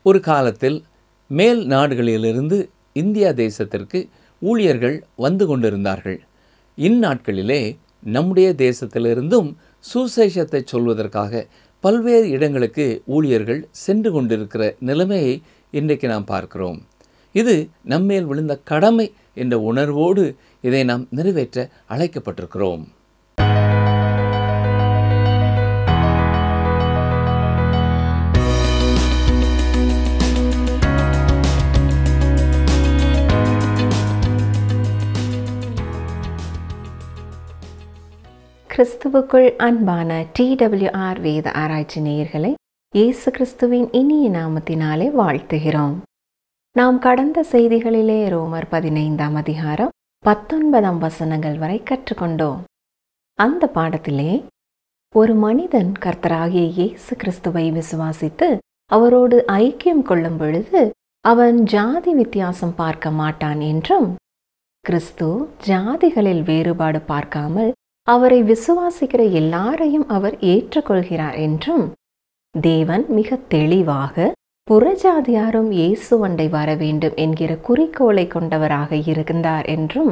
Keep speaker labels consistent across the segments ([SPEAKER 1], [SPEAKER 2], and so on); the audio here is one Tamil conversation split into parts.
[SPEAKER 1] ஒரு காலத்தில் மேல் நாடுகளிலிருந்து இந்தியா தேசத்திற்கு ஊழியர்கள் வந்து கொண்டிருந்தார்கள். இந்நாட்களிலே நம்முடைய தேசத்திலிருந்தும் சுசேஷத்தை சொல்வதற்காக பல்வேறு இடங்களுக்கு ஊழியர்கள் சென்று கொண்டிருக்கிற நிலைமையை இன்றைக்கு நாம் பார்க்கிறோம். இது நம்மேல் விழுந்த கடமை என்ற உணர்வோடு இதை நாம் நிறைவேற்ற அழைக்கப்பட்டிருக்கிறோம்.
[SPEAKER 2] கிறிஸ்துவுக்குள் அன்பான TWR வேத ஆராய்ச்சி நேயர்களை இயேசு கிறிஸ்துவின் இனிய நாமத்தினாலே வாழ்த்துகிறோம். நாம் கடந்த செய்திகளிலே ரோமர் 15ஆம் அதிகாரம் 19ஆம் வசனங்கள் வரை கற்றுக்கொண்டோம். அந்த பாடத்திலே ஒரு மனிதன் கர்த்தராகிய இயேசு கிறிஸ்துவை விசுவாசித்து அவரோடு ஐக்கியம் கொள்ளும் பொழுது அவன் ஜாதி வித்தியாசம் பார்க்க மாட்டான் என்றும், கிறிஸ்து ஜாதிகளில் வேறுபாடு பார்க்காமல் அவரை விசுவாசிக்கிற எல்லாரையும் அவர் ஏற்றுக்கொள்கிறார் என்றும், தேவன் மிக தெளிவாக புறஜாதியாரும் இயேசுவண்டை வர வேண்டும் என்கிற குறிக்கோளை கொண்டவராக இருந்தார் என்றும்,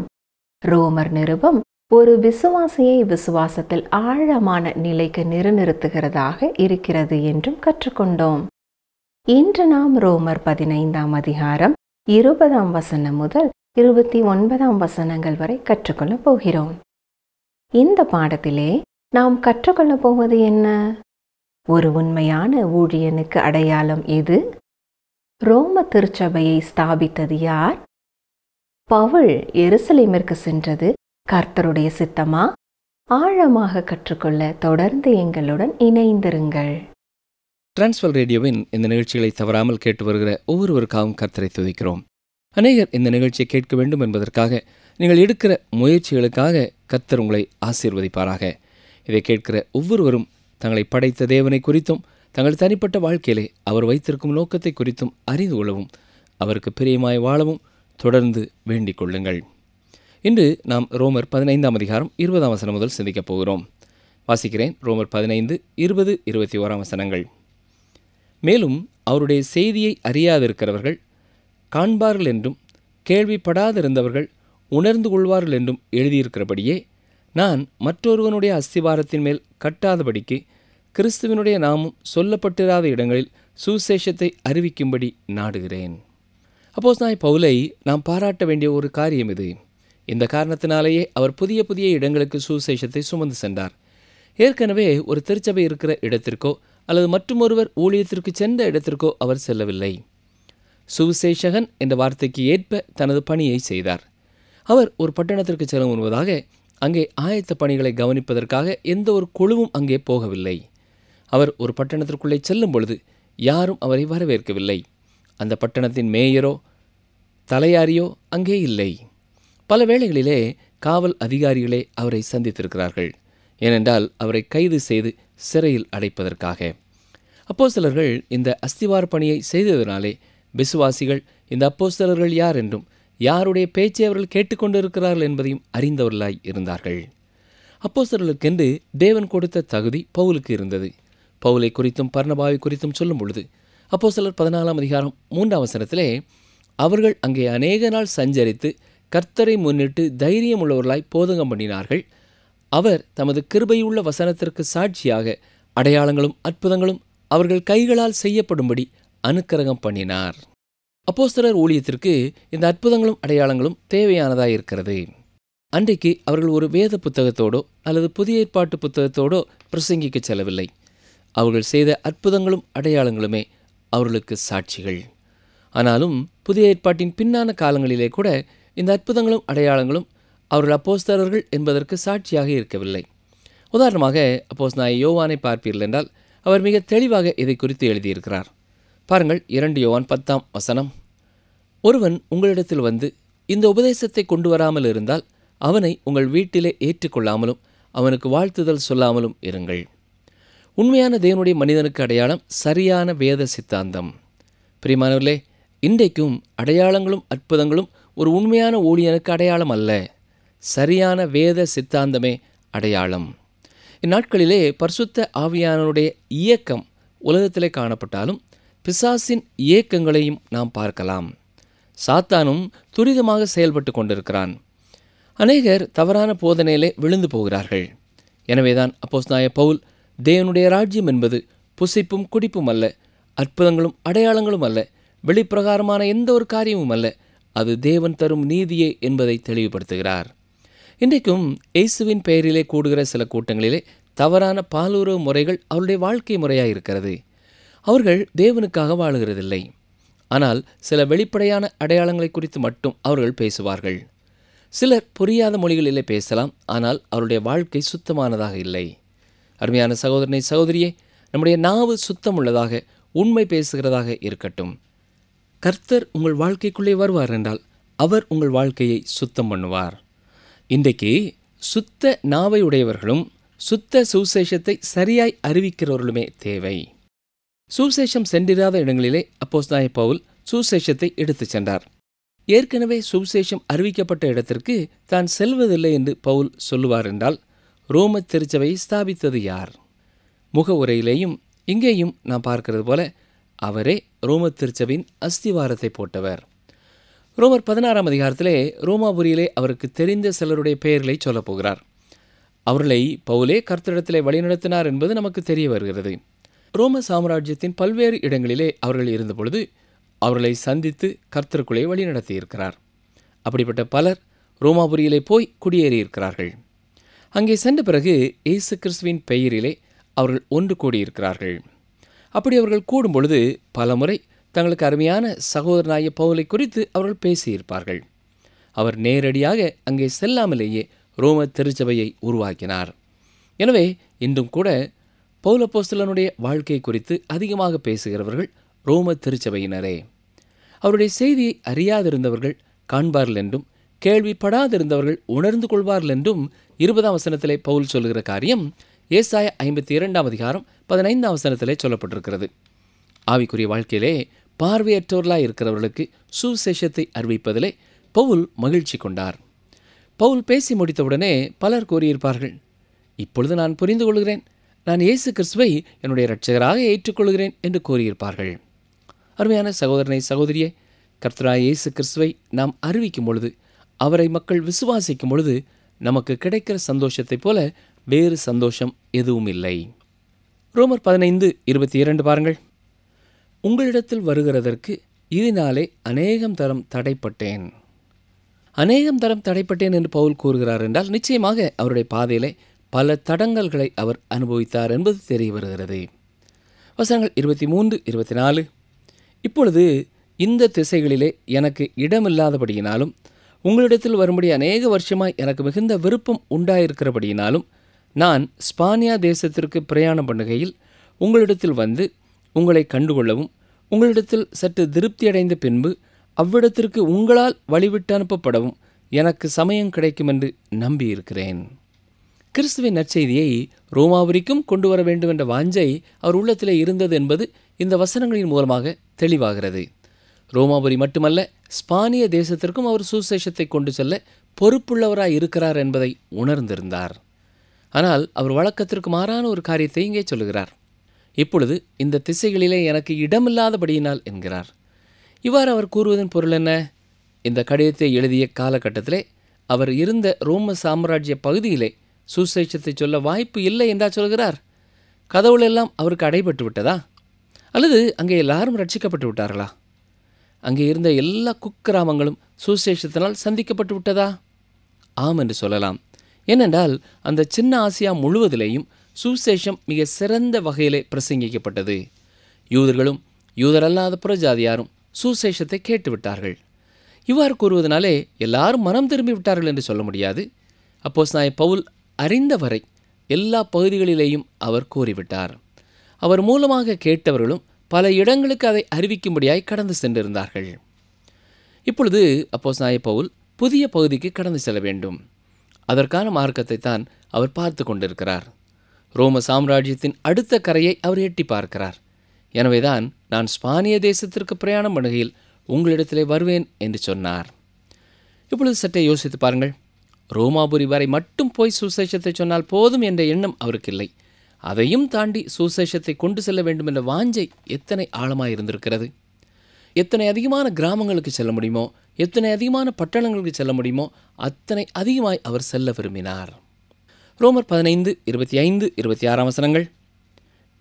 [SPEAKER 2] ரோமர் நிருபம் ஒரு விசுவாசியை விசுவாசத்தில் ஆழமான நிலைக்கு நிறுத்துகிறதாக இருக்கிறது என்றும் கற்றுக்கொண்டோம். இன்று நாம் ரோமர் 15ஆம் அதிகாரம் 20ஆம் வசனம் முதல் 29ஆம் வசனங்கள் வரை கற்றுக்கொள்ளப் போகிறோம். இந்த பாடத்திலே நாம் கற்றுக்கொள்ளப் போவது என்ன? ஒரு உண்மையான ஊழியனுக்கு அடையாளம் எது? ரோம திருச்சபையை ஸ்தாபித்தது யார்? பவுல் எருசலேமிற்கு சென்றது கர்த்தருடைய சித்தமா? ஆழமாக கற்றுக்கொள்ள தொடர்ந்து எங்களுடன் இணைந்திருங்கள்.
[SPEAKER 1] டிரான்ஸ்வர் ரேடியோவின் இந்த நிகழ்ச்சிகளை தவறாமல் கேட்டு வருகிற ஒவ்வொருவருக்காகவும் கர்த்தரை துதிக்கிறோம். அநேகர் இந்த நிகழ்ச்சியை கேட்க வேண்டும் என்பதற்காக நீங்கள் எடுக்கிற முயற்சிகளுக்காக கர்த்தர் உங்களை ஆசீர்வதிப்பாராக. இதை கேட்கிற ஒவ்வொருவரும் தங்களை படைத்த தேவனை குறித்தும் தங்கள் தனிப்பட்ட வாழ்க்கையிலே அவர் வைத்திருக்கும் நோக்கத்தை குறித்தும் அறிந்து கொள்ளவும் அவருக்கு பிரியமாய் வாழவும் தொடர்ந்து வேண்டிக் கொள்ளுங்கள். இன்று நாம் ரோமர் 15ஆம் அதிகாரம் 20ஆம் வசனம் முதல் சிந்திக்கப் போகிறோம். வாசிக்கிறேன். ரோமர் 15, 20, 21 வசனங்கள். மேலும் அவருடைய செய்தியை அறியாதிருக்கிறவர்கள் காண்பார்கள் என்றும் கேள்விப்படாதிருந்தவர்கள் உணர்ந்து கொள்வார்கள் என்றும் எழுதியிருக்கிறபடியே நான் மற்றொருவனுடைய அஸ்திவாரத்தின் மேல் கட்டாதபடிக்கு கிறிஸ்துவினுடைய நாமம் சொல்லப்பட்டிராத இடங்களில் சுசேஷத்தை அறிவிக்கும்படி நாடுகிறேன். அப்போஸ்தலனாகிய பவுலை நாம் பாராட்ட வேண்டிய ஒரு காரியம் இது. இந்த காரணத்தினாலேயே அவர் புதிய புதிய இடங்களுக்கு சுசேஷத்தை சுமந்து சென்றார். ஏற்கனவே ஒரு திருச்சபை இருக்கிற இடத்திற்கோ அல்லது மற்றொருவர் ஊழியத்திற்கு சென்ற இடத்திற்கோ அவர் செல்லவில்லை. சுவிசேஷகன் என்ற வார்த்தைக்கு ஏற்ப தனது பணியை செய்தார். அவர் ஒரு பட்டணத்திற்கு செல்ல முன்பதாக அங்கே ஆயத்த பணிகளை கவனிப்பதற்காக எந்த ஒரு குழுவும் அங்கே போகவில்லை. அவர் ஒரு பட்டணத்திற்குள்ளே செல்லும் பொழுது யாரும் அவரை வரவேற்கவில்லை. அந்த பட்டணத்தின் மேயரோ தலையாரியோ அங்கே இல்லை. பல வேளைகளிலே காவல் அதிகாரிகளே அவரை சந்தித்திருக்கிறார்கள். ஏனென்றால் அவரை கைது செய்து சிறையில் அடைப்பதற்காக. அப்போஸ்தலர்கள் இந்த அஸ்திவார பணியை செய்ததினாலே விசுவாசிகள் இந்த அப்போஸ்தலர்கள் யார் என்றும் யாருடைய பேச்சை அவர்கள் கேட்டுக்கொண்டிருக்கிறார்கள் என்பதையும் அறிந்தவர்களாய் இருந்தார்கள். அப்போஸ்தலர்களுக்கென்று தேவன் கொடுத்த தகுதி பவுலுக்கு இருந்தது. பவுலை குறித்தும் பர்னபாவை குறித்தும் சொல்லும் பொழுது அப்போஸ்தலர் 14ஆம் அதிகாரம் 3ஆம் வசனத்திலே அவர்கள் அங்கே அநேக நாள் சஞ்சரித்து கர்த்தரை முன்னிட்டு தைரியம் உள்ளவர்களாய் போதகம் பண்ணினார்கள். அவர் தமது கிருபையுள்ள வசனத்திற்கு சாட்சியாக அடையாளங்களும் அற்புதங்களும் அவர்கள் கைகளால் செய்யப்படும்படி அனுக்கிரகம் பண்ணினார். அப்போஸ்தலர் ஊழியத்திற்கு இந்த அற்புதங்களும் அடையாளங்களும் தேவையானதாக இருக்கிறது. அன்றைக்கு அவர்கள் ஒரு வேத புத்தகத்தோடோ அல்லது புதிய ஏற்பாட்டு புத்தகத்தோடோ பிரசங்கிக்க செல்லவில்லை. அவர்கள் செய்த அற்புதங்களும் அடையாளங்களுமே அவர்களுக்கு சாட்சிகள். ஆனாலும் புதிய ஏற்பாட்டின் பின்னான காலங்களிலே கூட இந்த அற்புதங்களும் அடையாளங்களும் அவர்கள் அப்போஸ்தலர்கள் என்பதற்கு சாட்சியாக இருக்கவில்லை. உதாரணமாக அப்போஸ்தலனாகிய யோவானை பார்ப்பீர்கள் என்றால் அவர் மிக தெளிவாக இதை குறித்து எழுதியிருக்கிறார். பாருங்கள், 2 யோவான் 10ஆம் வசனம். ஒருவன் உங்களிடத்தில் வந்து இந்த உபதேசத்தை கொண்டு வராமல் இருந்தால் அவனை உங்கள் வீட்டிலே ஏற்றுக்கொள்ளாமலும் அவனுக்கு வாழ்த்துதல் சொல்லாமலும் இருங்கள். உண்மையான தேவனுடைய மனிதனுக்கு அடையாளம் சரியான வேத சித்தாந்தம். பிரியமானவர்களே, இன்றைக்கும் அடையாளங்களும் அற்புதங்களும் ஒரு உண்மையான ஊழியனுக்கு அடையாளம் அல்ல. சரியான வேத சித்தாந்தமே அடையாளம். இந்நாட்களிலே பரிசுத்த ஆவியானவருடைய இயக்கம் உலகத்திலே காணப்பட்டாலும் பிசாசின் இயக்கங்களையும் நாம் பார்க்கலாம். சாத்தானும் துரிதமாக செயல்பட்டு கொண்டிருக்கிறான். அநேகர் தவறான போதனையிலே விழுந்து போகிறார்கள். எனவேதான் அப்போஸ்தலனாகிய பவுல், தேவனுடைய ராஜ்யம் என்பது புசிப்பும் குடிப்பும் அல்ல, அற்புதங்களும் அடையாளங்களும் அல்ல, வெளிப்பிரகாரமான எந்த ஒரு காரியமும் அல்ல, அது தேவன் தரும் நீதியே என்பதை தெளிவுபடுத்துகிறார். இன்றைக்கும் இயேசுவின் பெயரிலே கூடுகிற சில கூட்டங்களிலே தவறான பாலுறவு முறைகள் அவருடைய வாழ்க்கை முறையாக இருக்கிறது. அவர்கள் தேவனுக்காக வாழுகிறதில்லை. ஆனால் சில வெளிப்படையான அடையாளங்களை குறித்து மட்டும் அவர்கள் பேசுவார்கள். சிலர் புரியாத மொழிகளிலே பேசலாம், ஆனால் அவருடைய வாழ்க்கை சுத்தமானதாக இல்லை. அருமையான சகோதரனை சகோதரியே, நம்முடைய நாவு சுத்தமுள்ளதாக உண்மை பேசுகிறதாக இருக்கட்டும். கர்த்தர் உங்கள் வாழ்க்கைக்குள்ளே வருவார் என்றால் அவர் உங்கள் வாழ்க்கையை சுத்தம் பண்ணுவார். இன்றைக்கு சுத்த நாவை உடையவர்களும் சுத்த சுவிசேஷத்தை சரியாய் அறிவிக்கிறவர்களுமே தேவை. சுவிசேஷம் சென்றிராத இடங்களிலே அப்போஸ்தலனாகிய பவுல் சுவிசேஷத்தை எடுத்துச் சென்றார். ஏற்கனவே சுவிசேஷம் அறிவிக்கப்பட்ட இடத்திற்கு தான் செல்வதில்லை என்று பவுல் சொல்லுவார் என்றால், ரோம திருச்சபையை ஸ்தாபித்தது யார்? முக உரையிலேயும் இங்கேயும் நாம் பார்க்கிறது போல அவரே ரோம திருச்சபையின் அஸ்திவாரத்தை போட்டவர். ரோமர் 16ஆம் அதிகாரத்திலே ரோமாபுரியிலே அவருக்கு தெரிந்த சிலருடைய பெயர்களை சொல்லப் போகிறார். அவர்களை பவுலே கர்த்தரிடத்திலே வழிநடத்தினார் என்பது நமக்கு தெரிய வருகிறது. ரோம சாம்ராஜ்யத்தின் பல்வேறு இடங்களிலே அவர்கள் இருந்தபொழுது அவர்களை சந்தித்து கர்த்தருக்குள்ளே வழிநடத்தியிருக்கிறார். அப்படிப்பட்ட பலர் ரோமாபுரியிலே போய் குடியேறியிருக்கிறார்கள். அங்கே சென்ற பிறகு இயேசு கிறிஸ்துவின் பெயரிலே அவர்கள் ஒன்று கூடியிருக்கிறார்கள். அப்படி அவர்கள் கூடும் பொழுது பல முறை தங்களுக்கு அருமையான சகோதரனாகிய பவுலை குறித்து அவர்கள் பேசியிருப்பார்கள். அவர் நேரடியாக அங்கே செல்லாமலேயே ரோம திருச்சபையை உருவாக்கினார். எனவே இன்றும் கூட பவுல் அப்போஸ்தலனுடைய வாழ்க்கை குறித்து அதிகமாக பேசுகிறவர்கள் ரோம திருச்சபையினரே. அவருடைய செய்தியை அறியாதிருந்தவர்கள் காண்பார்கள் என்றும், கேள்விப்படாதிருந்தவர்கள் உணர்ந்து கொள்வார்கள் என்றும் 20ஆம் வசனத்திலே பவுல் சொல்லுகிற காரியம் ஏசாயா 52ஆம் அதிகாரம் 15ஆம் வசனத்திலே சொல்லப்பட்டிருக்கிறது. ஆவிக்குரிய வாழ்க்கையிலே பார்வையற்றவர்களாய் இருக்கிறவர்களுக்கு சுவிசேஷத்தை அறிவிப்பதிலே பவுல் மகிழ்ச்சி கொண்டார். பவுல் பேசி முடித்தவுடனே பலர் கூறியிருப்பார்கள், இப்பொழுது நான் புரிந்து கொள்கிறேன், நான் இயேசு கிறிஸ்துவை என்னுடைய இரட்சகராக ஏற்றுக்கொள்கிறேன் என்று கூறியிருப்பார்கள். அருமையான சகோதரனை சகோதரியே, கர்த்தராகிய இயேசு கிறிஸ்துவை நாம் அறிவிக்கும் பொழுது, அவரை மக்கள் விசுவாசிக்கும் பொழுது நமக்கு கிடைக்கிற சந்தோஷத்தைப் போல வேறு சந்தோஷம் எதுவும் இல்லை. ரோமர் 15:22 பாருங்கள். உங்களிடத்தில் வருகிறதற்கு இதனாலே அநேகம் தரம் தடைப்பட்டேன். அநேகம் தரம் தடைப்பட்டேன் என்று பவுல் கூறுகிறார் என்றால் நிச்சயமாக அவருடைய பாதையிலே பல தடங்கல்களை அவர் அனுபவித்தார் என்பது தெரிய வருகிறது. வசனங்கள் 23-24. இப்பொழுது இந்த திசைகளிலே எனக்கு இடமில்லாதபடியினாலும் உங்களிடத்தில் வரும்படி அநேக வருஷமாய் எனக்கு மிகுந்த விருப்பம் உண்டாயிருக்கிறபடியினாலும் நான் ஸ்பானியா தேசத்திற்கு பிரயாணம் பண்ணுகையில் உங்களிடத்தில் வந்து உங்களை கண்டுகொள்ளவும் உங்களிடத்தில் சற்று திருப்தியடைந்த பின்பு அவ்விடத்திற்கு உங்களால் வழிவிட்டு அனுப்பப்படவும் எனக்கு சமயம் கிடைக்கும் என்று நம்பியிருக்கிறேன். கிறிஸ்துவின் நற்செய்தியை ரோமாபுரிக்கும் கொண்டு வர வேண்டும் என்ற வாஞ்சை அவர் உள்ளத்திலே இருந்தது என்பது இந்த வசனங்களின் மூலமாக தெளிவாகிறது. ரோமாபுரி மட்டுமல்ல, ஸ்பானிய தேசத்திற்கும் அவர் சுவிசேஷத்தை கொண்டு செல்ல பொறுப்புள்ளவராய் இருக்கிறார் என்பதை உணர்ந்திருந்தார். ஆனால் அவர் வழக்கத்திற்கு மாறான ஒரு காரியத்தை இங்கே சொல்லுகிறார். இப்பொழுது இந்த திசைகளிலே எனக்கு இடமில்லாதபடியினால் என்கிறார். இவ்வாறு அவர் கூறுவதன் பொருள் என்ன? இந்த கடிதத்தை எழுதிய காலகட்டத்திலே அவர் இருந்த ரோம சாம்ராஜ்ய பகுதியிலே சுவிசேஷத்தை சொல்ல வாய்ப்பு இல்லை என்றா சொல்கிறார்? கதவுளெல்லாம் அவருக்கு அடைபட்டு விட்டதா? அல்லது அங்கே எல்லாரும் ரட்சிக்கப்பட்டு விட்டார்களா? அங்கே இருந்த எல்லா குக்கிராமங்களும் சுவிசேஷத்தினால் சந்திக்கப்பட்டு விட்டதா? ஆம் என்று சொல்லலாம். ஏனென்றால் அந்த சின்ன ஆசியா முழுவதிலேயும் சுவிசேஷம் மிக சிறந்த வகையிலே பிரசங்கிக்கப்பட்டது. யூதர்களும் யூதரல்லாத புறஜாதியாரும் சுவிசேஷத்தை கேட்டுவிட்டார்கள். இவ்வாறு கூறுவதனாலே எல்லாரும் மனம் திரும்பி விட்டார்கள் என்று சொல்ல முடியாது. அப்போஸ்தலனாகிய பவுல் அறிந்தவரை எல்லா பகுதிகளிலேயும் அவர் கூறிவிட்டார். அவர் மூலமாக கேட்டவர்களும் பல இடங்களுக்கு அதை அறிவிக்கும்படியாய் கடந்து சென்றிருந்தார்கள். இப்பொழுது அப்போஸ்தலனாகிய பவுல் புதிய பகுதிக்கு கடந்து செல்ல வேண்டும். அதற்கான மார்க்கத்தை தான் அவர் பார்த்து கொண்டிருக்கிறார். ரோம சாம்ராஜ்யத்தின் அடுத்த கரையை அவர் எட்டி பார்க்கிறார். எனவேதான் நான் ஸ்பானிய தேசத்திற்கு பிரயாணம் பண்ணுகையில் உங்களிடத்திலே வருவேன் என்று சொன்னார். இப்பொழுது சற்றே யோசித்து பாருங்கள். ரோமாபுரி வரை மட்டும் போய் சுவிசேஷத்தை சொன்னால் போதும் என்ற எண்ணம் அவருக்கு இல்லை. அதையும் தாண்டி சுசேஷத்தை கொண்டு செல்ல வேண்டும் என்ற வாஞ்சை எத்தனை ஆழமாக இருந்திருக்கிறது. எத்தனை அதிகமான கிராமங்களுக்கு செல்ல முடியுமோ, எத்தனை அதிகமான பட்டணங்களுக்கு செல்ல முடியுமோ அத்தனை அதிகமாய் அவர் செல்ல விரும்பினார். ரோமர் 15:25-26 வசனங்கள்.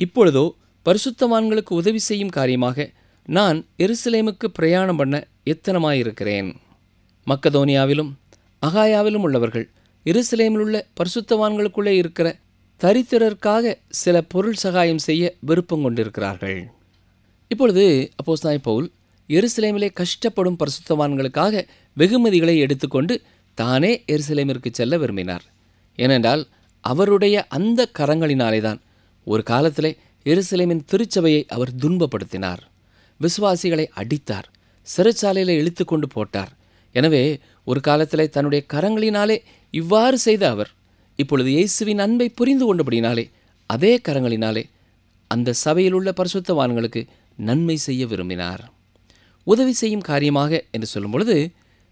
[SPEAKER 1] இப்பொழுதோ பரிசுத்தவான்களுக்கு உதவி செய்யும் காரியமாக நான் எருசலேமுக்கு பிரயாணம் பண்ண எத்தனமாயிருக்கிறேன். மக்கதோனியாவிலும் அகாயாவிலும் உள்ளவர்கள் எருசலேமில் உள்ள பரிசுத்தவான்களுக்குள்ளே இருக்கிற தரித்திரருக்காக சில பொருள் சகாயம் செய்ய விருப்பம் கொண்டிருக்கிறார்கள். இப்பொழுது அப்போஸ்தலனாகிய பவுல் எருசலேமிலே கஷ்டப்படும் பரிசுத்தவான்களுக்காக வெகுமதிகளை எடுத்துக்கொண்டு தானே எருசலேமிற்கு செல்ல விரும்பினார். ஏனென்றால் அவருடைய அந்த கரங்களினாலே தான் ஒரு காலத்திலே எருசலேமின் திருச்சபையை அவர் துன்பப்படுத்தினார். விசுவாசிகளை அடித்தார், சிறைச்சாலையில் இழுத்து கொண்டு போட்டார். எனவே ஒரு காலத்திலே தன்னுடைய கரங்களினாலே இவ்வாறு செய்த அவர் இப்பொழுது இயேசுவின் அன்பை புரிந்து கொண்டபடினாலே அதே கரங்களினாலே அந்த சபையில் உள்ள பரிசுத்தவான்களுக்கு நன்மை செய்ய விரும்பினார். உதவி செய்யும் காரியமாக என்று சொல்லும் பொழுது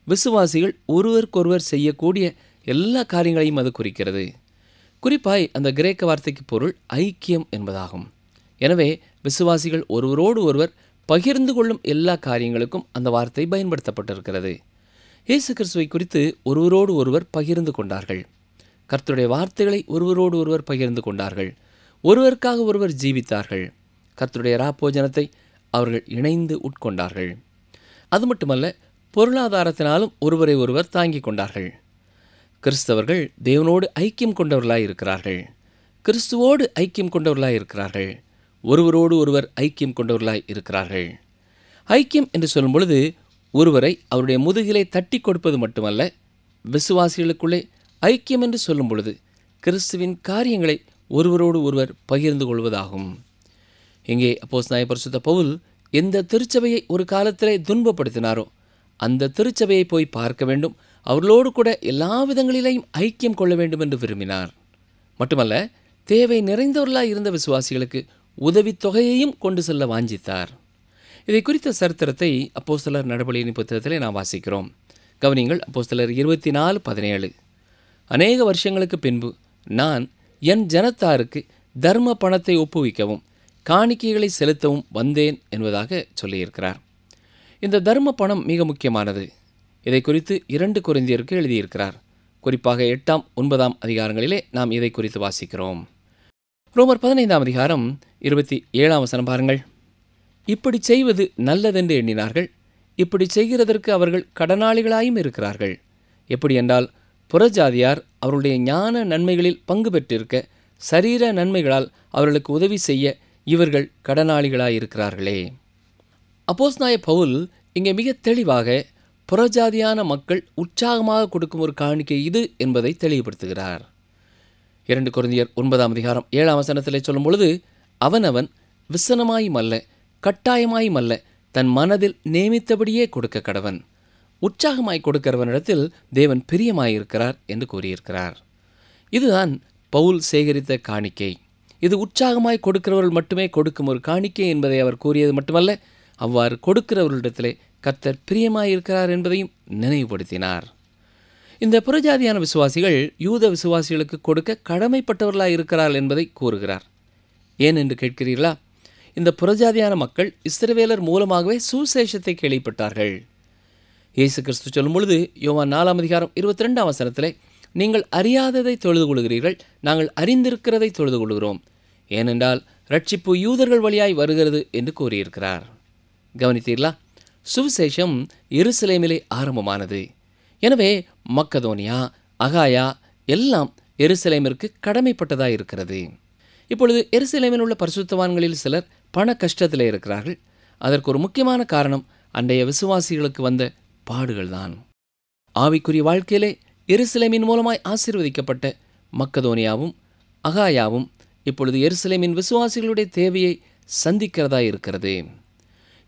[SPEAKER 1] விசுவாசிகள் ஒருவருக்கொருவர் செய்யக்கூடிய எல்லா காரியங்களையும் அது குறிக்கிறது. குறிப்பாய் அந்த கிரேக்க வார்த்தைக்கு பொருள் ஐக்கியம் என்பதாகும். எனவே விசுவாசிகள் ஒருவரோடு ஒருவர் பகிர்ந்து கொள்ளும் எல்லா காரியங்களுக்கும் அந்த வார்த்தை பயன்படுத்தப்பட்டிருக்கிறது. இயேசு கிறிஸ்துவை குறித்து ஒருவரோடு ஒருவர் பகிர்ந்து கொண்டார்கள். கர்த்தருடைய வார்த்தைகளை ஒருவரோடு ஒருவர் பகிர்ந்து கொண்டார்கள். ஒருவருக்காக ஒருவர் ஜீவித்தார்கள். கர்த்தருடைய ராப்போஜனத்தை அவர்கள் இணைந்து உட்கொண்டார்கள். அது மட்டுமல்ல, பொருளாதாரத்தினாலும் ஒருவரை ஒருவர் தாங்கிக் கொண்டார்கள். கிறிஸ்தவர்கள் தேவனோடு ஐக்கியம் கொண்டவர்களாய் இருக்கிறார்கள். கிறிஸ்துவோடு ஐக்கியம் கொண்டவர்களாய் இருக்கிறார்கள். ஒருவரோடு ஒருவர் ஐக்கியம் கொண்டவர்களாய் இருக்கிறார்கள். ஐக்கியம் என்று சொல்லும் பொழுது ஒருவரை அவருடைய முதுகிலே தட்டி கொடுப்பது மட்டுமல்ல, விசுவாசிகளுக்குள்ளே ஐக்கியம் என்று சொல்லும் பொழுது கிறிஸ்துவின் காரியங்களை ஒருவரோடு ஒருவர் பகிர்ந்து கொள்வதாகும். இங்கே அப்போஸ்தலனாகிய பரிசுத்த பவுல் எந்த திருச்சபையை ஒரு காலத்திலே துன்பப்படுத்தினாரோ அந்த திருச்சபையை போய் பார்க்க வேண்டும், அவர்களோடு கூட எல்லா விதங்களிலேயும் ஐக்கியம் கொள்ள வேண்டும் என்று விரும்பினார். மட்டுமல்ல, தேவை நிறைந்தவர்களாய் இருந்த விசுவாசிகளுக்கு உதவித்தொகையையும் கொண்டு செல்ல வாஞ்சித்தார். இதை குறித்த சரித்திரத்தை அப்போஸ்தலர் நடபடியின் புத்தகத்திலே நாம் வாசிக்கிறோம். கவனிங்கள், அப்போஸ்தலர் 24:17. அநேக வருஷங்களுக்கு பின்பு நான் என் ஜனத்தாருக்கு தர்ம பணத்தை ஒப்புவிக்கவும் காணிக்கைகளை செலுத்தவும் வந்தேன் என்பதாக சொல்லியிருக்கிறார். இந்த தர்ம பணம் மிக முக்கியமானது. இதை குறித்து 2 கொரிந்தியருக்கு எழுதியிருக்கிறார். குறிப்பாக 8, 9 அதிகாரங்களிலே நாம் இதை குறித்து வாசிக்கிறோம். ரோமர் 15:27 வசனம் பாருங்கள். இப்படி செய்வது நல்லதென்று எண்ணினார்கள். இப்படி செய்கிறதற்கு அவர்கள் கடனாளிகளாயும் இருக்கிறார்கள். எப்படி என்றால், புறஜாதியார் அவர்களுடைய ஞான நன்மைகளில் பங்கு பெற்றிருக்க சரீர நன்மைகளால் அவர்களுக்கு உதவி செய்ய இவர்கள் கடனாளிகளாயிருக்கிறார்களே. அப்போஸ்தலனாகிய பவுல் இங்கே மிக தெளிவாக புறஜாதியான மக்கள் உற்சாகமாக கொடுக்கும் ஒரு காணிக்கை இது என்பதை தெளிவுபடுத்துகிறார். 2 கொரிந்தியர் 9:7 வசனத்திலே சொல்லும் பொழுது, அவனவன் விசனமாயும் அல்ல கட்டாயமாயும் அல்ல தன் மனதில் நியமித்தபடியே கொடுக்க கடவன். உற்சாகமாய் கொடுக்கிறவனிடத்தில் தேவன் பிரியமாயிருக்கிறார் என்று கூறியிருக்கிறார். இதுதான் பவுல் சேகரித்த காணிக்கை. இது உற்சாகமாய் கொடுக்கிறவர்கள் மட்டுமே கொடுக்கும் ஒரு காணிக்கை என்பதை அவர் கூறியது மட்டுமல்ல, அவ்வாறு கொடுக்கிறவர்களிடத்திலே கர்த்தர் பிரியமாயிருக்கிறார் என்பதையும் நினைவுபடுத்தினார். இந்த புறஜாதியான விசுவாசிகள் யூத விசுவாசிகளுக்கு கொடுக்க கடமைப்பட்டவர்களாக இருக்கிறார்கள் என்பதை கூறுகிறார். ஏன் என்று கேட்கிறீர்களா? இந்த புறஜாதியான மக்கள் இஸ்ரவேலர் மூலமாகவே சுசேஷத்தை கேள்விப்பட்டார்கள். இயேசு கிறிஸ்து சொல்லும் பொழுது யோவான் 4:22 வசனத்திலே, நீங்கள் அறியாததை தொழுது கொள்கிறீர்கள், நாங்கள் அறிந்திருக்கிறதை தொழுது கொள்கிறோம், ஏனென்றால் ரட்சிப்பு யூதர்கள் வழியாய் வருகிறது என்று கூறியிருக்கிறார். கவனித்தீர்களா? சுவிசேஷம் எருசலேமிலே ஆரம்பமானது. எனவே மக்கதோனியா, அகாயா எல்லாம் எருசலேமிற்கு கடமைப்பட்டதாக இருக்கிறது. இப்பொழுது எருசலேமில் உள்ள பரிசுத்தவான்களில் சிலர் பண கஷ்டத்தில் இருக்கிறார்கள். அதற்கு ஒரு முக்கியமான காரணம் அன்றைய விசுவாசிகளுக்கு வந்த பாடுகள்தான். ஆவிக்குரிய வாழ்க்கையிலே எருசலேமின் மூலமாய் ஆசீர்வதிக்கப்பட்ட மக்கதோனியாவும் அகாயாவும் இப்பொழுது எருசலேமின் விசுவாசிகளுடைய தேவையை சந்திக்கிறதா இருக்கிறது.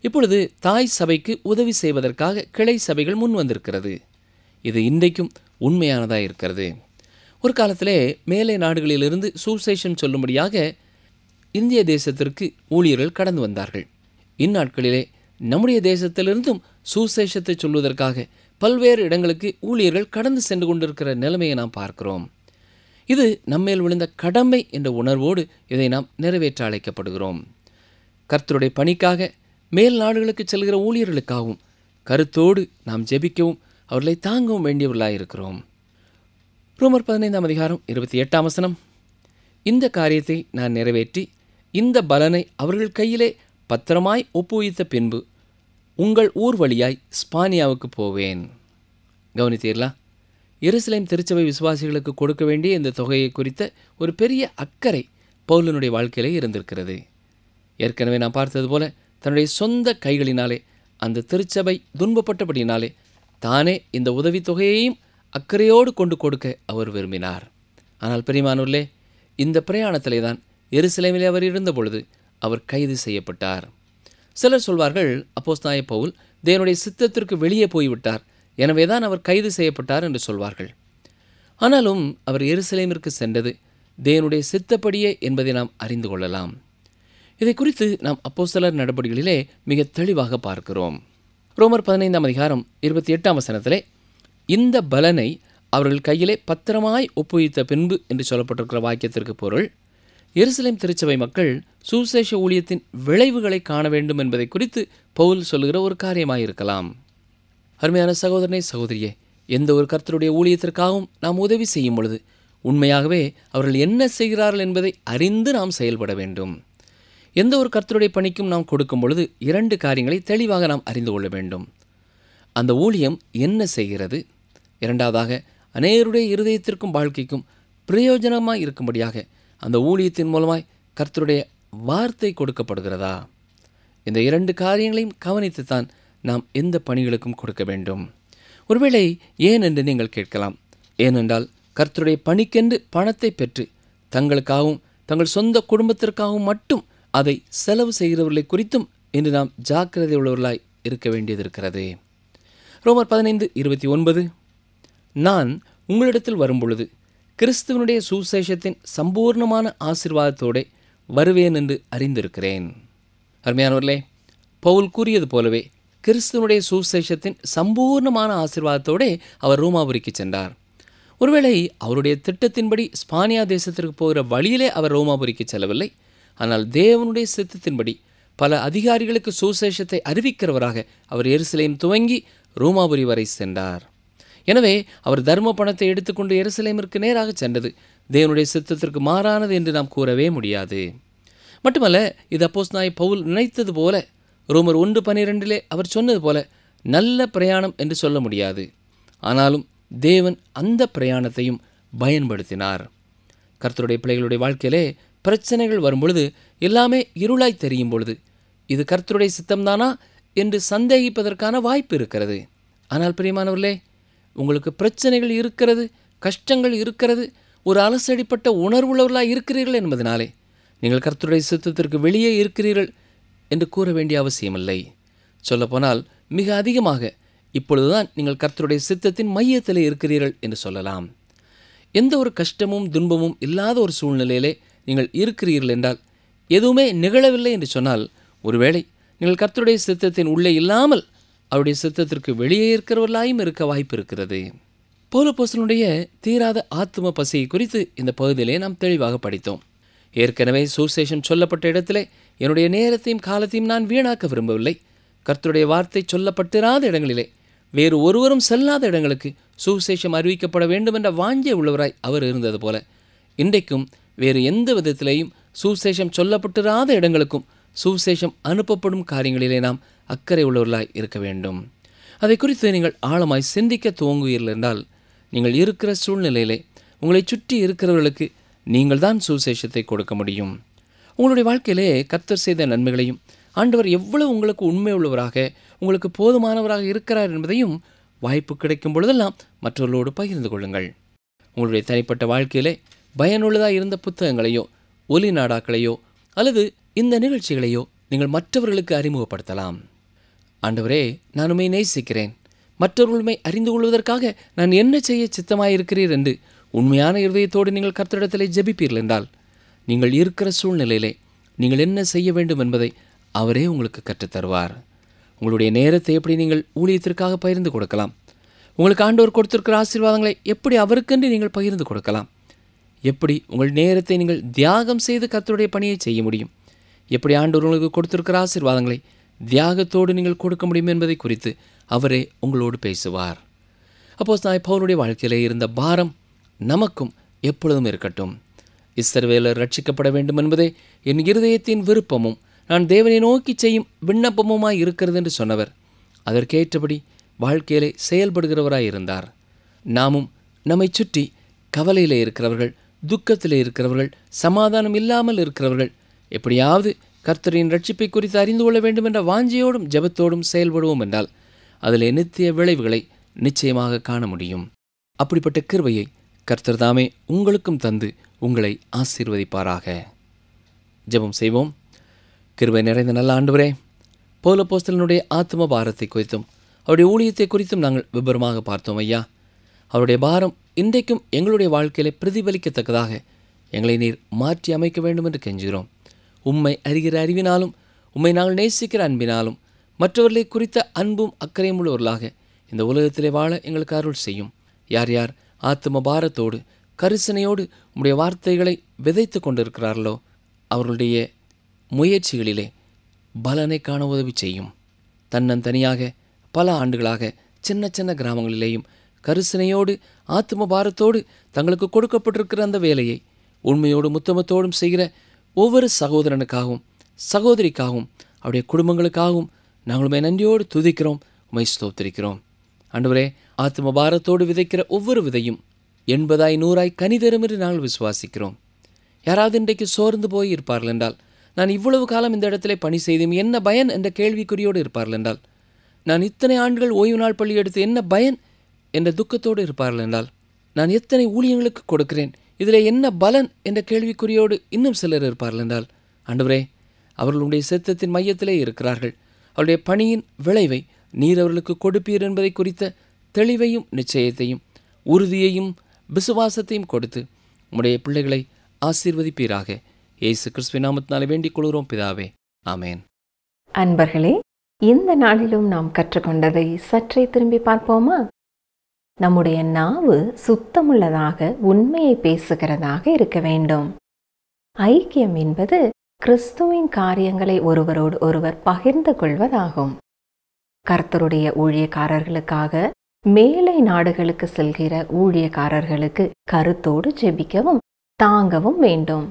[SPEAKER 1] இப்பொழுது தாய் சபைக்கு உதவி செய்வதற்காக கிளை சபைகள் முன் வந்திருக்கிறது. இது இன்றைக்கும் உண்மையானதாக இருக்கிறது. ஒரு காலத்திலே மேலை நாடுகளிலிருந்து சுசேஷம் சொல்லும்படியாக இந்திய தேசத்திற்கு ஊழியர்கள் கடந்து வந்தார்கள். இந்நாட்களிலே நம்முடைய தேசத்திலிருந்தும் சுசேஷத்தை சொல்வதற்காக பல்வேறு இடங்களுக்கு ஊழியர்கள் கடந்து சென்று கொண்டிருக்கிற நிலைமையை நாம் பார்க்கிறோம். இது நம்மேல் விழுந்த கடமை என்ற உணர்வோடு இதை நாம் நிறைவேற்ற அழைக்கப்படுகிறோம். கர்த்தருடைய பணிக்காக மேல் நாடுகளுக்கு செல்கிற ஊழியர்களுக்காகவும் கருத்தோடு நாம் ஜெபிக்கவும் அவர்களை தாங்கவும் வேண்டியவர்களாயிருக்கிறோம். ரோமர் 15:28 இந்த காரியத்தை நான் நிறைவேற்றி இந்த பலனை அவர்கள் கையிலே பத்திரமாய் ஒப்புவித்த பின்பு உங்கள் ஊர் வழியாய் ஸ்பானியாவுக்கு போவேன். கவனித்தீர்களா? எருசலேம் திருச்சபை விசுவாசிகளுக்கு கொடுக்க வேண்டிய இந்த தொகையை குறித்த ஒரு பெரிய அக்கறை பவுலனுடைய வாழ்க்கையிலே இருந்திருக்கிறது. ஏற்கனவே நான் பார்த்தது போல தன்னுடைய சொந்த கைகளினாலே அந்த திருச்சபை துன்பப்பட்டபடியினாலே தானே இந்த உதவித்தொகையையும் அக்கறையோடு கொண்டு கொடுக்க அவர் விரும்பினார். ஆனால் பிரியமானவர்களே, இந்த பிரயாணத்திலே தான் எருசலேமிலே அவர் இருந்தபொழுது அவர் கைது செய்யப்பட்டார். சிலர் சொல்வார்கள், அப்போஸ்தலனாகிய பவுல் தேவனுடைய சித்தத்திற்கு வெளியே போய்விட்டார், எனவே தான் அவர் கைது செய்யப்பட்டார் என்று சொல்வார்கள். ஆனாலும் அவர் எருசலேமிற்கு சென்றது தேவனுடைய சித்தப்படியே என்பதை நாம் அறிந்து கொள்ளலாம். இதை குறித்து நாம் அப்போஸ்தலர் நடபடிகளிலே மிக தெளிவாக பார்க்கிறோம். ரோமர் 15:28 இந்த பலனை அவர்கள் கையிலே பத்திரமாய் ஒப்புவித்த பின்பு என்று சொல்லப்பட்டிருக்கிற வாக்கியத்திற்கு பொருள், எருசலேம் திருச்சபை மக்கள் சுவிசேஷ ஊழியத்தின் விளைவுகளை காண வேண்டும் என்பதை குறித்து பவுல் சொல்லுகிற ஒரு காரியமாயிருக்கலாம். அருமையான சகோதரனே, சகோதரியே, எந்த ஒரு கர்த்தருடைய ஊழியத்திற்காகவும் நாம் உதவி செய்யும் பொழுது உண்மையாகவே அவர்கள் என்ன செய்கிறார்கள் என்பதை அறிந்து நாம் செயல்பட வேண்டும். எந்த ஒரு கர்த்தருடைய பணிக்கும் நாம் கொடுக்கும் பொழுது 2 காரியங்களை தெளிவாக நாம் அறிந்து கொள்ள வேண்டும். அந்த ஊழியம் என்ன செய்கிறது, இரண்டாவதாக அநேகருடைய இருதயத்திற்கும் வாழ்க்கைக்கும் பிரயோஜனமாய் இருக்கும்படியாக அந்த ஊழியத்தின் மூலமாய் கர்த்தருடைய வார்த்தை கொடுக்கப்படுகிறதா? இந்த 2 காரியங்களையும் கவனித்துத்தான் நாம் எந்த பணிகளுக்கும் கொடுக்க வேண்டும். ஒருவேளை ஏன் என்று நீங்கள் கேட்கலாம். ஏனென்றால் கர்த்தருடைய பணிக்கென்று பணத்தை பெற்று தங்களுக்காகவும் தங்கள் சொந்த குடும்பத்திற்காகவும் மட்டும் அதை செலவு செய்கிறவர்களை குறித்தும் இன்று நாம் ஜாக்கிரதை உள்ளவர்களாய் இருக்க வேண்டியது இருக்கிறது. ரோமர் 15:29 நான் உங்களிடத்தில் வரும்பொழுது கிறிஸ்துவனுடைய சுசேஷத்தின் சம்பூர்ணமான ஆசீர்வாதத்தோடு வருவேன் என்று அறிந்திருக்கிறேன். அருமையானவர்களே, பவுல் கூறியது போலவே கிறிஸ்துவனுடைய சுசேஷத்தின் சம்பூர்ணமான ஆசீர்வாதத்தோடு அவர் ரோமாபுரிக்கு சென்றார். ஒருவேளை அவருடைய திட்டத்தின்படி ஸ்பானியா தேசத்திற்கு போகிற வழியிலே அவர் ரோமாபுரிக்கு செல்லவில்லை. ஆனால் தேவனுடைய சித்தத்தின்படி பல அதிகாரிகளுக்கு சுசேஷத்தை அறிவிக்கிறவராக அவர் எருசலேம் துவங்கி ரோமாபுரி வரை சென்றார். எனவே அவர் தர்ம பணத்தை எடுத்துக்கொண்டு எருசலேமிற்கு நேராக சென்றது தேவனுடைய சித்தத்திற்கு மாறானது என்று நாம் கூறவே முடியாது. மட்டுமல்ல, இது அப்போஸ்தலனாகிய பவுல் நினைத்தது போல ரோமர் 1:12 அவர் சொன்னது போல நல்ல பிரயாணம் என்று சொல்ல முடியாது. ஆனாலும் தேவன் அந்த பிரயாணத்தையும் பயன்படுத்தினார். கர்த்தருடைய பிள்ளைகளுடைய வாழ்க்கையிலே பிரச்சனைகள் வரும்பொழுது எல்லாமே இருளாய் தெரியும் பொழுது இது கர்த்தருடைய சித்தம்தானா என்று சந்தேகிப்பதற்கான வாய்ப்பு இருக்கிறது. ஆனால் பிரியமானவர்களே, உங்களுக்கு பிரச்சனைகள் இருக்கிறது, கஷ்டங்கள் இருக்கிறது, ஒரு அலசடிப்பட்ட உணர்வுள்ளவர்களாக இருக்கிறீர்கள் என்பதனாலே நீங்கள் கர்த்தருடைய சித்தத்திற்கு வெளியே இருக்கிறீர்கள் என்று கூற வேண்டிய அவசியமில்லை. சொல்லப்போனால் மிக அதிகமாக இப்பொழுதுதான் நீங்கள் கர்த்தருடைய சித்தத்தின் மையத்திலே இருக்கிறீர்கள் என்று சொல்லலாம். எந்த ஒரு கஷ்டமும் துன்பமும் இல்லாத ஒரு சூழ்நிலையிலே நீங்கள் இருக்கிறீர்கள் என்றால், எதுவுமே நிகழவில்லை என்று சொன்னால், ஒருவேளை நீங்கள் கர்த்தருடைய சித்தத்தின் உள்ளே இல்லாமல் அவருடைய சித்தத்திற்கு வெளியே இருக்கிறவர்களாயும் இருக்க வாய்ப்பு இருக்கிறது. பவுல் அப்போஸ்தலனுடைய தீராத ஆத்தும பசியை குறித்து இந்த பகுதியிலே நாம் தெளிவாக படித்தோம். ஏற்கனவே சுசேஷம் சொல்லப்பட்ட இடத்திலே என்னுடைய நேரத்தையும் காலத்தையும் நான் வீணாக்க விரும்பவில்லை. கர்த்தருடைய வார்த்தை சொல்லப்பட்டிராத இடங்களிலே வேறு ஒருவரும் செல்லாத இடங்களுக்கு சுசேஷம் அறிவிக்கப்பட வேண்டும் என்ற வாஞ்சை உள்ளவராய் அவர் இருந்தது போல இன்றைக்கும் வேறு எந்த விதத்திலேயும் சுசேஷம் சொல்லப்பட்டிராத இடங்களுக்கும் சுசேஷம் அனுப்பப்படும் காரியங்களிலே நாம் அக்கறை உள்ளவர்களாய் இருக்க வேண்டும். அதை குறித்து நீங்கள் ஆழமாய் சிந்திக்க துவங்குவீர்கள் என்றால், நீங்கள் இருக்கிற சூழ்நிலையிலே உங்களை சுற்றி இருக்கிறவர்களுக்கு நீங்கள் தான் சுசேஷத்தை கொடுக்க முடியும். உங்களுடைய வாழ்க்கையிலே கர்த்தர் செய்த நன்மைகளையும் ஆண்டவர் எவ்வளவு உங்களுக்கு உண்மை உள்ளவராக உங்களுக்கு போதுமானவராக இருக்கிறார் என்பதையும் வாய்ப்பு கிடைக்கும் பொழுதெல்லாம் மற்றவர்களோடு பகிர்ந்து கொள்ளுங்கள். உங்களுடைய தனிப்பட்ட வாழ்க்கையிலே பயனுள்ளதாக இருந்த புத்தகங்களையோ ஒலி நாடாக்களையோ அல்லது இந்த நிகழ்ச்சிகளையோ நீங்கள் மற்றவர்களுக்கு அறிமுகப்படுத்தலாம். ஆண்டவரே, நான் உம்மை நேசிக்கிறேன், மற்றவர்களுமை அறிந்து கொள்வதற்காக நான் என்ன செய்ய சித்தமாயிருக்கிறீர் என்று உண்மையான இருதயத்தோடு நீங்கள் கர்த்தரிடத்திலே ஜெபிப்பீர்கள் என்றால், நீங்கள் இருக்கிற சூழ்நிலையிலே நீங்கள் என்ன செய்ய வேண்டும் என்பதை அவரே உங்களுக்கு கற்றுத்தருவார். உங்களுடைய நேரத்தை எப்படி நீங்கள் ஊழியத்திற்காக பகிர்ந்து கொடுக்கலாம், உங்களுக்கு ஆண்டவர் கொடுத்திருக்கிற ஆசீர்வாதங்களை எப்படி அவருக்கென்று நீங்கள் பகிர்ந்து கொடுக்கலாம், எப்படி உங்கள் நேரத்தை நீங்கள் தியாகம் செய்து கர்த்தருடைய பணியை செய்ய முடியும், எப்படி ஆண்டவர் உங்களுக்கு கொடுத்திருக்கிற ஆசீர்வாதங்களை தியாகத்தோடு நீங்கள் கொடுக்க முடியும் என்பதை குறித்து அவரே உங்களோடு பேசுவார். அப்போஸ்தலனாகிய பவுலுடைய வாழ்க்கையிலே இருந்த பாரம் நமக்கும் எப்பொழுதும் இருக்கட்டும். இஸ்ரவேலர் ரட்சிக்கப்பட வேண்டும் என்பதே என் இருதயத்தின் விருப்பமும் நான் தேவனை நோக்கி செய்யும் விண்ணப்பமுமாய் இருக்கிறது என்று சொன்னவர் அதற்கேற்றபடி வாழ்க்கையிலே செயல்படுகிறவராய் இருந்தார். நாமும் நம்மை சுற்றி கவலையிலே இருக்கிறவர்கள், துக்கத்திலே இருக்கிறவர்கள், சமாதானம் இல்லாமல் இருக்கிறவர்கள் எப்படியாவது கர்த்தரின் ரட்சிப்பை குறித்து அறிந்து கொள்ள வேண்டும் என்ற வாஞ்சையோடும் ஜெபத்தோடும் செயல்படுவோம் என்றால் அதில் நித்திய விளைவுகளை நிச்சயமாக காண முடியும். அப்படிப்பட்ட கிருபையை கர்த்தர் தாமே உங்களுக்கும் தந்து உங்களை ஆசீர்வதிப்பாராக. ஜெபம் செய்வோம். கிருபை நிறைந்த நல்ல ஆண்டவரே, பவுல் அப்போஸ்தலனுடைய ஆத்ம பாரத்தை குறித்தும் அவருடைய ஊழியத்தை குறித்தும் நாங்கள் விபரமாக பார்த்தோம் ஐயா. அவருடைய பாரம் இன்றைக்கும் எங்களுடைய வாழ்க்கையிலே பிரதிபலிக்கத்தக்கதாக எங்களை நீர் மாற்றி அமைக்க வேண்டும் என்று கெஞ்சுகிறோம். உம்மை அறிகிற அறிவினாலும் உம்மை நாங்கள் நேசிக்கிற அன்பினாலும் மற்றவர்களை குறித்த அன்பும் அக்கறையும் உள்ளவர்களாக இந்த உலகத்திலே வாழ எங்களுக்கு அருள் செய்யும். யார் யார் ஆத்ம பாரத்தோடு கரிசனையோடு உம்முடைய வார்த்தைகளை விதைத்து கொண்டிருக்கிறார்களோ அவர்களுடைய முயற்சிகளிலே பலனை காண உதவி செய்யும். தன்னந்தனியாக பல ஆண்டுகளாக சின்ன சின்ன கிராமங்களிலேயும் கரிசனையோடு ஆத்ம பாரத்தோடு தங்களுக்கு கொடுக்கப்பட்டிருக்கிற அந்த வேலையை உண்மையோடும் உத்தமத்தோடும் செய்கிற ஒவ்வொரு சகோதரனுக்காகவும் சகோதரிக்காகவும் அவருடைய குடும்பங்களுக்காகவும் நாங்களுமே நன்றியோடு துதிக்கிறோம், உம்மை ஸ்தோத்திரிக்கிறோம். ஆண்டவரே, ஆத்ம பாரத்தோடு விதைக்கிற ஒவ்வொரு விதையும் 80 100 கனி தரும் என்று நாங்கள் விசுவாசிக்கிறோம். யாராவது இன்றைக்கு சோர்ந்து போய் இருப்பார்கள் என்றால், நான் இவ்வளவு காலம் இந்த இடத்திலே பணி செய்தும் என்ன பயன் என்ற கேள்விக்குறியோடு இருப்பார்கள் என்றால், நான் இத்தனை ஆண்டுகள் ஓய்வு நாள் பள்ளி எடுத்து என்ன பயன் என்ற துக்கத்தோடு இருப்பார்கள் என்றால், நான் எத்தனை ஊழியங்களுக்கு கொடுக்கிறேன், இதில் என்ன பலன் என்ற கேள்விக்குறியோடு இன்னும் சிலர் இருப்பார்கள் என்றால், ஆண்டவரே, அவர்களுடைய சித்தத்தின் மையத்திலே இருக்கிறார்கள். அவருடைய பணியின் விளைவை நீர் அவர்களுக்கு கொடுப்பீர் என்பதை குறித்த தெளிவையும் நிச்சயத்தையும் உறுதியையும் விசுவாசத்தையும் கொடுத்து உம்முடைய பிள்ளைகளை ஆசீர்வதிப்பீராக. இயேசு கிறிஸ்துவின் நாமத்தினாலே வேண்டிக் கொள்கிறோம் பிதாவே, ஆமேன்.
[SPEAKER 2] அன்பர்களே, இந்த நாளிலும் நாம் கற்றுக்கொண்டதை சற்றே திரும்பி பார்ப்போமா? நம்முடைய நாவு சுத்தமுள்ளதாக உண்மையை பேசுகிறதாக இருக்க வேண்டும். ஐக்கியம் என்பது கிறிஸ்துவின் காரியங்களை ஒருவரோடு ஒருவர் பகிர்ந்து கொள்வதாகும். கர்த்தருடைய ஊழியக்காரர்களுக்காக மேலை நாடுகளுக்கு செல்கிற ஊழியக்காரர்களுக்கு கருத்தோடு ஜெபிக்கவும் தாங்கவும் வேண்டும்.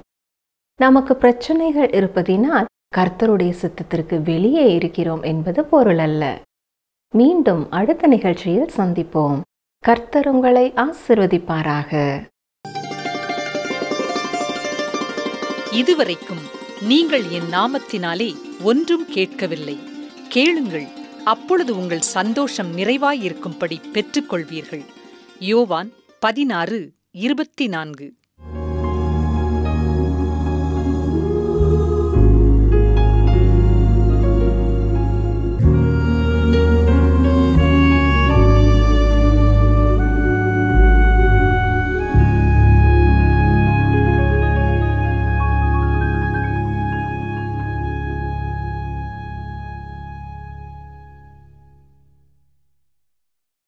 [SPEAKER 2] நமக்கு பிரச்சனைகள் இருப்பதினால் கர்த்தருடைய சித்தத்திற்கு வெளியே இருக்கிறோம் என்பது பொருள் அல்ல. மீண்டும் அடுத்த நிகழ்ச்சியில் சந்திப்போம். கர்த்தர் உங்களை ஆசீர்வதிப்பாராக.
[SPEAKER 3] இதுவரைக்கும் நீங்கள் என் நாமத்தினாலே ஒன்றும் கேட்கவில்லை. கேளுங்கள், அப்பொழுது உங்கள் சந்தோஷம் நிறைவாயிருக்கும்படி பெற்றுக்கொள்வீர்கள். யோவான் 16:24.